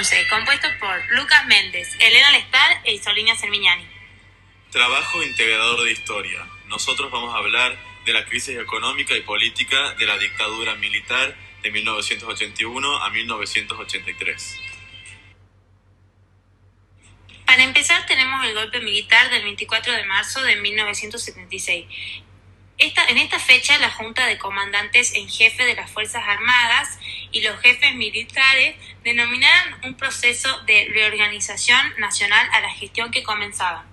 11, compuesto por Lucas Méndez, Elena Lestar e Isolina Sermignani. Trabajo integrador de historia. Nosotros vamos a hablar de la crisis económica y política de la dictadura militar de 1981 a 1983. Para empezar tenemos el golpe militar del 24 de marzo de 1976. En esta fecha la Junta de Comandantes en Jefe de las Fuerzas Armadas y los jefes militares denominaron un proceso de reorganización nacional a la gestión que comenzaban.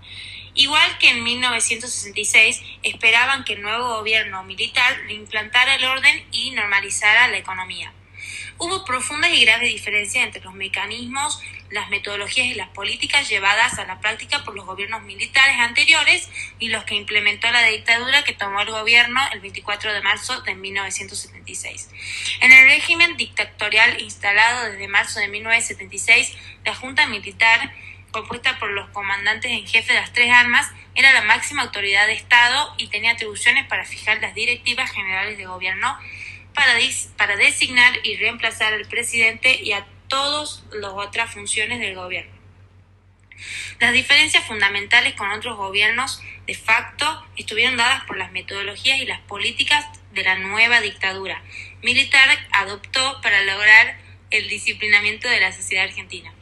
Igual que en 1966, esperaban que el nuevo gobierno militar implantara el orden y normalizara la economía. Hubo profundas y graves diferencias entre los mecanismos, las metodologías y las políticas llevadas a la práctica por los gobiernos militares anteriores y los que implementó la dictadura que tomó el gobierno el 24 de marzo de 1976. En el régimen dictatorial instalado desde marzo de 1976, la Junta Militar, compuesta por los comandantes en jefe de las tres armas, era la máxima autoridad de Estado y tenía atribuciones para fijar las directivas generales de gobierno, para designar y reemplazar al presidente y a todas las otras funciones del gobierno. Las diferencias fundamentales con otros gobiernos de facto estuvieron dadas por las metodologías y las políticas de la nueva dictadura militar adoptó para lograr el disciplinamiento de la sociedad argentina.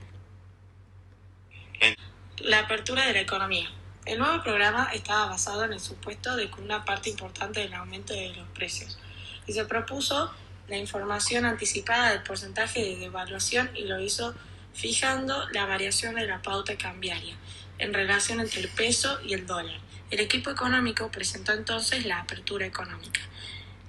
La apertura de la economía. El nuevo programa estaba basado en el supuesto de que una parte importante del aumento de los precios y se propuso la información anticipada del porcentaje de devaluación y lo hizo fijando la variación de la pauta cambiaria en relación entre el peso y el dólar. El equipo económico presentó entonces la apertura económica.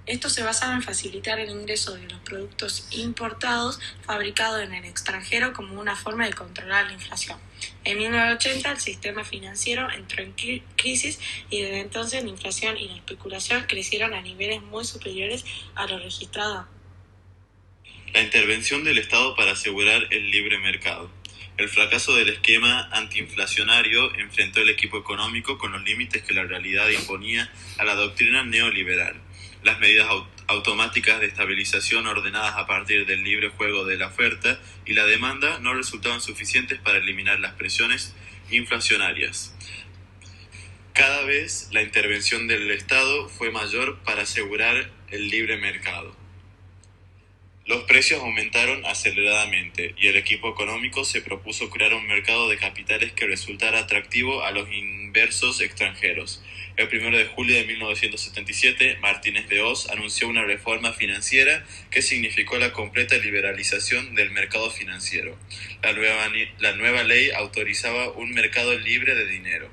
Esto se basaba en facilitar el ingreso de los productos importados fabricados en el extranjero como una forma de controlar la inflación. En 1980 el sistema financiero entró en crisis y desde entonces la inflación y la especulación crecieron a niveles muy superiores a los registrados. La intervención del Estado para asegurar el libre mercado. El fracaso del esquema antiinflacionario enfrentó el equipo económico con los límites que la realidad imponía a la doctrina neoliberal. Las medidas automáticas de estabilización ordenadas a partir del libre juego de la oferta y la demanda no resultaban suficientes para eliminar las presiones inflacionarias. Cada vez la intervención del Estado fue mayor para asegurar el libre mercado. Los precios aumentaron aceleradamente y el equipo económico se propuso crear un mercado de capitales que resultara atractivo a los inversores extranjeros. El 1 de julio de 1977, Martínez de Hoz anunció una reforma financiera que significó la completa liberalización del mercado financiero. La nueva ley autorizaba un mercado libre de dinero.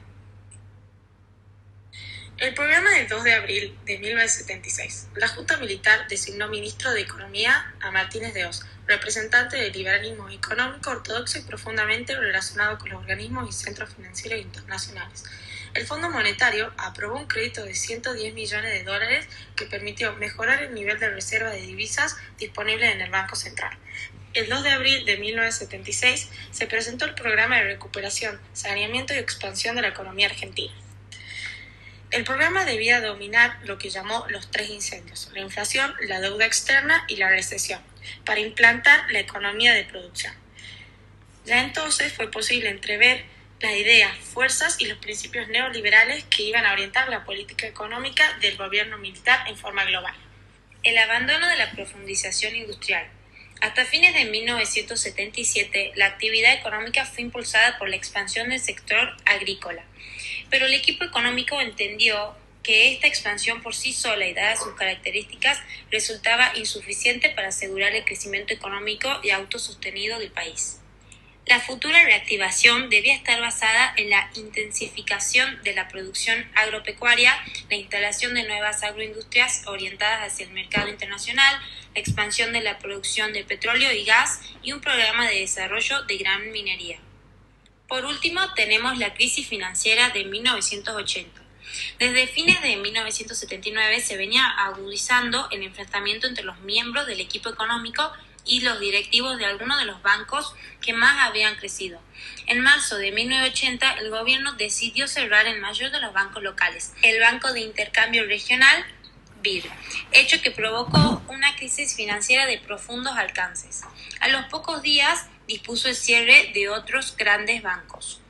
El programa del 2 de abril de 1976. La Junta Militar designó ministro de Economía a Martínez de Hoz, representante del liberalismo económico ortodoxo y profundamente relacionado con los organismos y centros financieros internacionales. El Fondo Monetario aprobó un crédito de $110 millones que permitió mejorar el nivel de reserva de divisas disponible en el Banco Central. El 2 de abril de 1976 se presentó el programa de recuperación, saneamiento y expansión de la economía argentina. El programa debía dominar lo que llamó los tres incendios: la inflación, la deuda externa y la recesión, para implantar la economía de producción. Ya entonces fue posible entrever las ideas, fuerzas y los principios neoliberales que iban a orientar la política económica del gobierno militar en forma global. El abandono de la profundización industrial. Hasta fines de 1977, la actividad económica fue impulsada por la expansión del sector agrícola, pero el equipo económico entendió que esta expansión por sí sola y dadas sus características resultaba insuficiente para asegurar el crecimiento económico y autosostenido del país. La futura reactivación debía estar basada en la intensificación de la producción agropecuaria, la instalación de nuevas agroindustrias orientadas hacia el mercado internacional, la expansión de la producción de petróleo y gas y un programa de desarrollo de gran minería. Por último, tenemos la crisis financiera de 1980. Desde fines de 1979 se venía agudizando el enfrentamiento entre los miembros del equipo económico y los directivos de algunos de los bancos que más habían crecido. En marzo de 1980, el gobierno decidió cerrar el mayor de los bancos locales, el Banco de Intercambio Regional, BIR, hecho que provocó una crisis financiera de profundos alcances. A los pocos días dispuso el cierre de otros grandes bancos.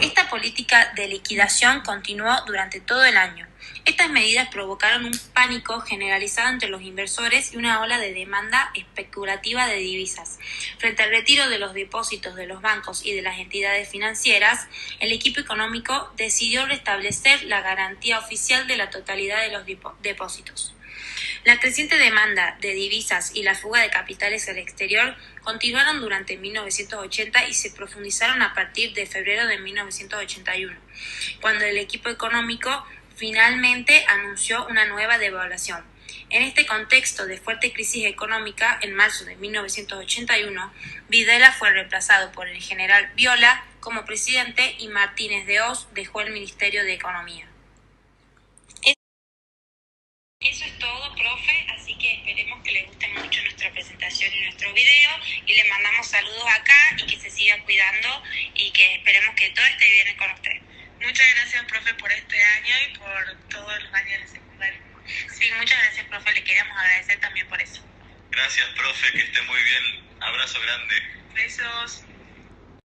Esta política de liquidación continuó durante todo el año. Estas medidas provocaron un pánico generalizado entre los inversores y una ola de demanda especulativa de divisas. Frente al retiro de los depósitos de los bancos y de las entidades financieras, el equipo económico decidió restablecer la garantía oficial de la totalidad de los depósitos. La creciente demanda de divisas y la fuga de capitales al exterior continuaron durante 1980 y se profundizaron a partir de febrero de 1981, cuando el equipo económico finalmente anunció una nueva devaluación. En este contexto de fuerte crisis económica, en marzo de 1981, Videla fue reemplazado por el general Viola como presidente y Martínez de Hoz dejó el Ministerio de Economía. Eso es todo, profe, así que esperemos que les guste mucho nuestra presentación y nuestro video y le mandamos saludos acá y que se siga cuidando y que esperemos que todo esté bien con usted. Muchas gracias, profe, por este año y por todos los años de secundaria. Sí, muchas gracias, profe, le queríamos agradecer también por eso. Gracias, profe, que esté muy bien. Abrazo grande. Besos.